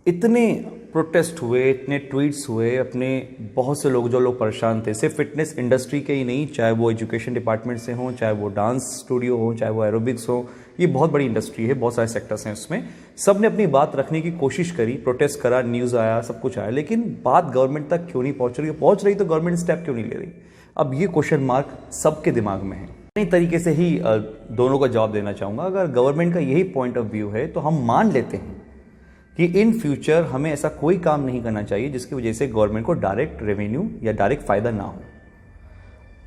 इतने प्रोटेस्ट हुए, इतने ट्वीट्स हुए, अपने बहुत से लोग जो लोग परेशान थे, सिर्फ फिटनेस इंडस्ट्री के ही नहीं, चाहे वो एजुकेशन डिपार्टमेंट से हों, चाहे वो डांस स्टूडियो हो, चाहे वो एरोबिक्स हो, ये बहुत बड़ी इंडस्ट्री है, बहुत सारे सेक्टर्स हैं उसमें। सब ने अपनी बात रखने की कोशिश करी, प्रोटेस्ट करा, न्यूज़ आया, सब कुछ आया, लेकिन बात गवर्नमेंट तक क्यों नहीं पहुंच रही? पहुंच रही तो गवर्नमेंट स्टेप क्यों नहीं ले रही? अब ये क्वेश्चन मार्क सबके दिमाग में है। नई तरीके से ही दोनों का जवाब देना चाहूँगा। अगर गवर्नमेंट का यही पॉइंट ऑफ व्यू है तो हम मान लेते हैं कि इन फ्यूचर हमें ऐसा कोई काम नहीं करना चाहिए जिसकी वजह से गवर्नमेंट को डायरेक्ट रेवेन्यू या डायरेक्ट फायदा ना हो।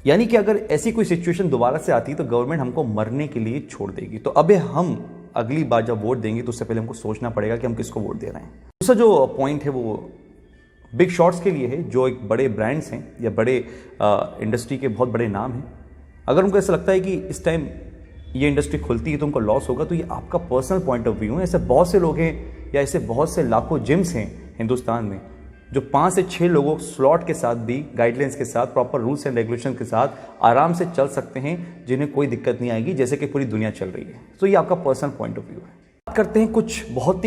यानी कि अगर ऐसी कोई सिचुएशन दोबारा से आती तो गवर्नमेंट हमको मरने के लिए छोड़ देगी। तो अब हम अगली बार जब वोट देंगे तो उससे पहले हमको सोचना पड़ेगा कि हम किसको वोट दे रहे हैं। दूसरा जो पॉइंट है वो बिग शॉट्स के लिए है, जो एक बड़े ब्रांड्स हैं या बड़े इंडस्ट्री के बहुत बड़े नाम हैं। अगर उनको ऐसा लगता है कि इस टाइम ये इंडस्ट्री खुलती है तो उनको लॉस होगा, तो ये आपका पर्सनल पॉइंट ऑफ व्यू है। ऐसे बहुत से लोग हैं या ऐसे बहुत से लाखों जिम्स हैं हिंदुस्तान में जो 5 से 6 लोगों स्लॉट के साथ भी, गाइडलाइंस के साथ, प्रॉपर रूल्स एंड रेगुलेशन के साथ आराम से चल सकते हैं, जिन्हें कोई दिक्कत नहीं आएगी, जैसे कि पूरी दुनिया चल रही है। तो ये आपका पर्सनल पॉइंट ऑफ व्यू है। बात करते हैं कुछ बहुत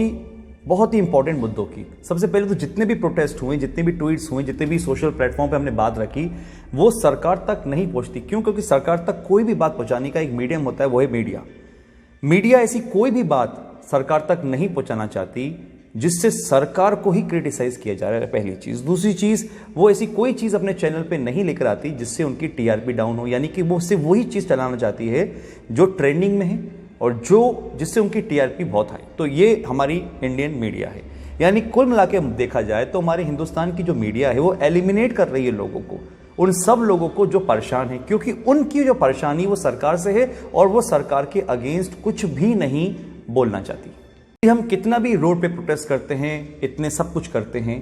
ही इंपॉर्टेंट मुद्दों की। सबसे पहले तो जितने भी प्रोटेस्ट हुए, जितने भी ट्वीट्स हुए, जितने भी सोशल प्लेटफॉर्म पे हमने बात रखी, वो सरकार तक नहीं पहुंचती। क्यों? क्योंकि सरकार तक कोई भी बात पहुंचाने का एक मीडियम होता है, वो है मीडिया। मीडिया ऐसी कोई भी बात सरकार तक नहीं पहुंचाना चाहती जिससे सरकार को ही क्रिटिसाइज किया जा रहा है, पहली चीज। दूसरी चीज, वो ऐसी कोई चीज अपने चैनल पे नहीं लेकर आती जिससे उनकी टीआरपी डाउन हो। यानी कि वो सिर्फ वही चीज चलाना चाहती है जो ट्रेंडिंग में है और जिससे उनकी टीआरपी बहुत हाई। तो ये हमारी इंडियन मीडिया है। यानी कुल मिला के देखा जाए तो हमारे हिंदुस्तान की जो मीडिया है वो एलिमिनेट कर रही है लोगों को, उन सब लोगों को जो परेशान है, क्योंकि उनकी जो परेशानी वो सरकार से है और वो सरकार के अगेंस्ट कुछ भी नहीं बोलना चाहती। हम कितना भी रोड पे प्रोटेस्ट करते हैं, इतने सब कुछ करते हैं,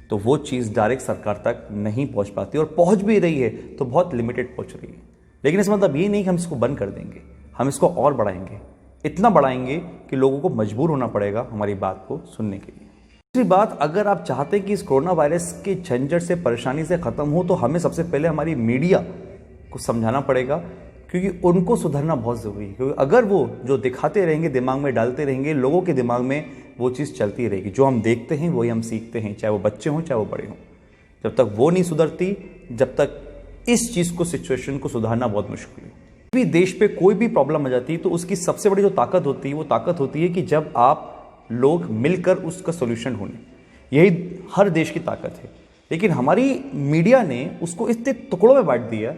तो वो चीज़ डायरेक्ट सरकार तक नहीं पहुंच पाती, और पहुंच भी रही है तो बहुत लिमिटेड पहुंच रही है। लेकिन इसका मतलब ये नहीं कि हम इसको बंद कर देंगे, हम इसको और बढ़ाएंगे, इतना बढ़ाएंगे कि लोगों को मजबूर होना पड़ेगा हमारी बात को सुनने के लिए। दूसरी बात, अगर आप चाहते हैं कि इस कोरोना वायरस के झंझट से, परेशानी से ख़त्म हो, तो हमें सबसे पहले हमारी मीडिया को समझाना पड़ेगा, क्योंकि उनको सुधरना बहुत ज़रूरी है। क्योंकि अगर वो जो दिखाते रहेंगे, दिमाग में डालते रहेंगे, लोगों के दिमाग में वो चीज़ चलती रहेगी। जो हम देखते हैं वही हम सीखते हैं, चाहे वो बच्चे हों चाहे वो बड़े हों। जब तक वो नहीं सुधरती, जब तक इस चीज़ को, सिचुएशन को सुधारना बहुत मुश्किल है। भी देश पे कोई भी प्रॉब्लम आ जाती है तो उसकी सबसे बड़ी जो ताकत होती है वो ताकत होती है कि जब आप लोग मिलकर उसका सोल्यूशन ढूंढें। यही हर देश की ताकत है। लेकिन हमारी मीडिया ने उसको इतने टुकड़ों में बांट दिया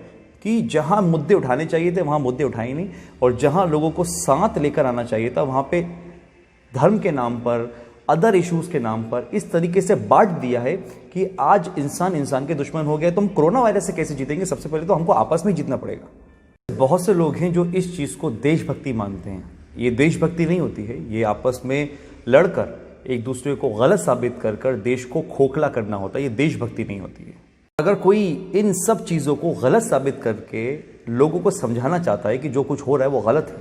कि जहां मुद्दे उठाने चाहिए थे वहां मुद्दे उठाए नहीं, और जहां लोगों को साथ लेकर आना चाहिए था वहां पे धर्म के नाम पर, अदर इश्यूज के नाम पर इस तरीके से बांट दिया है कि आज इंसान के दुश्मन हो गया। तो हम कोरोना वायरस से कैसे जीतेंगे? सबसे पहले तो हमको आपस में जीतना पड़ेगा। बहुत से लोग हैं जो इस चीज़ को देशभक्ति मानते हैं। ये देशभक्ति नहीं होती है, ये आपस में लड़कर एक दूसरे को गलत साबित कर देश को खोखला करना होता है। ये देशभक्ति नहीं होती है। अगर कोई इन सब चीज़ों को गलत साबित करके लोगों को समझाना चाहता है कि जो कुछ हो रहा है वो गलत है,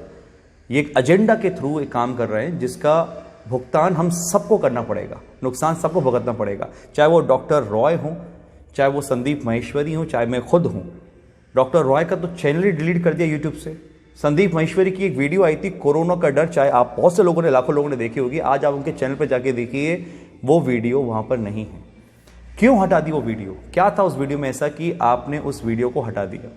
ये एक एजेंडा के थ्रू एक काम कर रहे हैं जिसका भुगतान हम सबको करना पड़ेगा, नुकसान सबको भुगतना पड़ेगा। चाहे वो डॉक्टर रॉय हों, चाहे वो संदीप माहेश्वरी हों, चाहे मैं खुद हूँ। डॉक्टर रॉय का तो चैनल ही डिलीट कर दिया यूट्यूब से। संदीप माहेश्वरी की एक वीडियो आई थी, कोरोना का डर, चाहे आप बहुत से लोगों ने, लाखों लोगों ने देखी होगी। आज आप उनके चैनल पर जाके देखिए, वो वीडियो वहाँ पर नहीं है। क्यों हटा दी वो वीडियो? क्या था उस वीडियो में ऐसा कि आपने उस वीडियो को हटा दिया?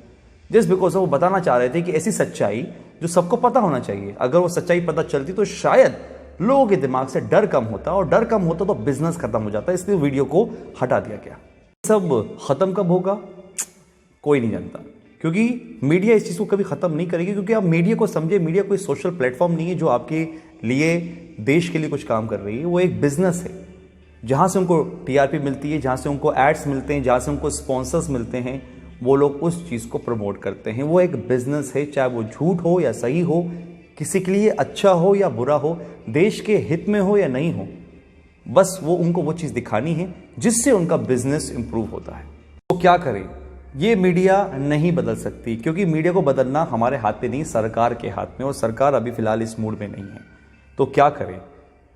जस्ट बिकॉज वो बताना चाह रहे थे कि ऐसी सच्चाई जो सबको पता होना चाहिए, अगर वो सच्चाई पता चलती तो शायद लोगों के दिमाग से डर कम होता, और डर कम होता तो बिजनेस खत्म हो जाता। इसलिए वीडियो को हटा दिया गया। सब खत्म कब होगा कोई नहीं जानता, क्योंकि मीडिया इस चीज़ को कभी ख़त्म नहीं करेगी। क्योंकि आप मीडिया को समझे, मीडिया कोई सोशल प्लेटफॉर्म नहीं है जो आपके लिए, देश के लिए कुछ काम कर रही है। वो एक बिजनेस है जहाँ से उनको टीआरपी मिलती है, जहाँ से उनको एड्स मिलते हैं, जहाँ से उनको स्पॉन्सर्स मिलते हैं, वो लोग उस चीज़ को प्रमोट करते हैं। वो एक बिजनेस है, चाहे वो झूठ हो या सही हो, किसी के लिए अच्छा हो या बुरा हो, देश के हित में हो या नहीं हो, बस वो उनको वो चीज़ दिखानी है जिससे उनका बिजनेस इंप्रूव होता है। तो क्या करें? ये मीडिया नहीं बदल सकती, क्योंकि मीडिया को बदलना हमारे हाथ में नहीं, सरकार के हाथ में, और सरकार अभी फिलहाल इस मूड में नहीं है। तो क्या करें?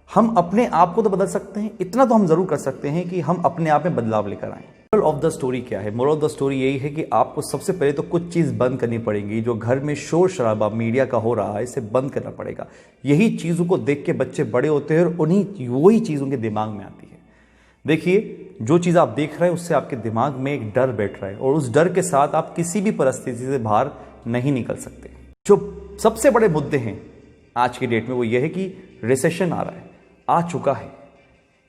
हम अपने आप को तो बदल सकते हैं, इतना तो हम जरूर कर सकते हैं कि हम अपने आप में बदलाव लेकर आएं। मोरल ऑफ द स्टोरी क्या है? मोरल ऑफ द स्टोरी यही है कि आपको सबसे पहले तो कुछ चीज़ बंद करनी पड़ेगी। जो घर में शोर शराबा मीडिया का हो रहा है, इसे बंद करना पड़ेगा। यही चीज़ों को देख के बच्चे बड़े होते हैं और उन्हीं वही चीज़ उनके दिमाग में आती है। देखिए, जो चीज़ आप देख रहे हैं उससे आपके दिमाग में एक डर बैठ रहा है और उस डर के साथ आप किसी भी परिस्थिति से बाहर नहीं निकल सकते। जो सबसे बड़े मुद्दे हैं आज की डेट में वो ये है कि रिसेशन आ रहा है, आ चुका है,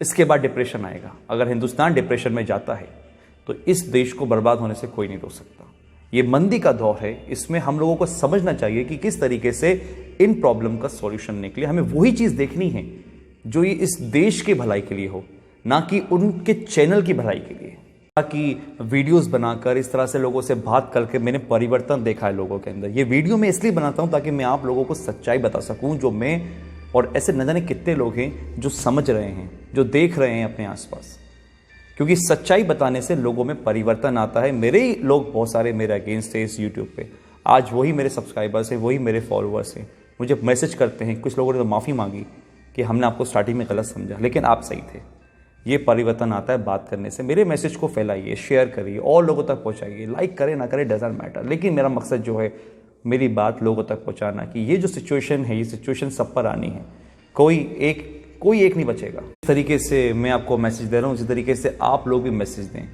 इसके बाद डिप्रेशन आएगा। अगर हिंदुस्तान डिप्रेशन में जाता है तो इस देश को बर्बाद होने से कोई नहीं रोक सकता। ये मंदी का दौर है, इसमें हम लोगों को समझना चाहिए कि किस तरीके से इन प्रॉब्लम का सॉल्यूशन निकले। हमें वही चीज़ देखनी है जो ये इस देश की भलाई के लिए हो, ना कि उनके चैनल की भलाई के लिए। ताकि वीडियोस बनाकर इस तरह से लोगों से बात करके मैंने परिवर्तन देखा है लोगों के अंदर। ये वीडियो मैं इसलिए बनाता हूँ ताकि मैं आप लोगों को सच्चाई बता सकूँ, जो मैं और ऐसे न जाने कितने लोग हैं जो समझ रहे हैं, जो देख रहे हैं अपने आसपास। क्योंकि सच्चाई बताने से लोगों में परिवर्तन आता है। मेरे ही लोग बहुत सारे मेरे अगेंस्ट थे इस यूट्यूब पे, आज वही मेरे सब्सक्राइबर्स हैं, वही मेरे फॉलोअर्स हैं, मुझे मैसेज करते हैं। कुछ लोगों ने तो माफ़ी मांगी कि हमने आपको स्टार्टिंग में गलत समझा, लेकिन आप सही थे। ये परिवर्तन आता है बात करने से। मेरे मैसेज को फैलाइए, शेयर करिए और लोगों तक पहुँचाइए। लाइक करें ना करें डजंट मैटर, लेकिन मेरा मकसद जो है मेरी बात लोगों तक पहुँचाना कि ये जो सिचुएशन है, ये सिचुएशन सब पर आनी है। कोई एक नहीं बचेगा। इस तरीके से मैं आपको मैसेज दे रहा हूँ, इसी तरीके से आप लोग भी मैसेज दें।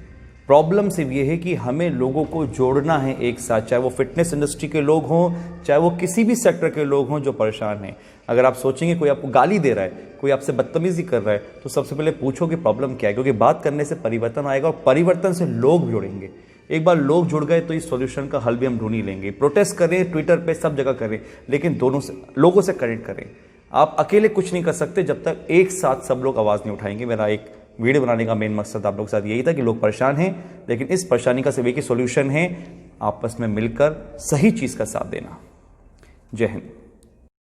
प्रॉब्लम सिर्फ ये है कि हमें लोगों को जोड़ना है एक साथ, चाहे वो फिटनेस इंडस्ट्री के लोग हों, चाहे वो किसी भी सेक्टर के लोग हों जो परेशान हैं। अगर आप सोचेंगे कोई आपको गाली दे रहा है, कोई आपसे बदतमीजी कर रहा है, तो सबसे पहले पूछो कि प्रॉब्लम क्या है, क्योंकि बात करने से परिवर्तन आएगा और परिवर्तन से लोग जुड़ेंगे। एक बार लोग जुड़ गए तो इस सॉल्यूशन का हल भी हम ढूंढ ही लेंगे। प्रोटेस्ट करें, ट्विटर पे सब जगह करें, लेकिन दोनों से लोगों से कनेक्ट करें। आप अकेले कुछ नहीं कर सकते जब तक एक साथ सब लोग आवाज़ नहीं उठाएंगे। मेरा एक वीडियो बनाने का मेन मकसद आप लोगों के साथ यही था कि लोग परेशान हैं, लेकिन इस परेशानी का सिर्फ एक ही सॉल्यूशन है, आपस में मिलकर सही चीज़ का साथ देना। जय हिंद।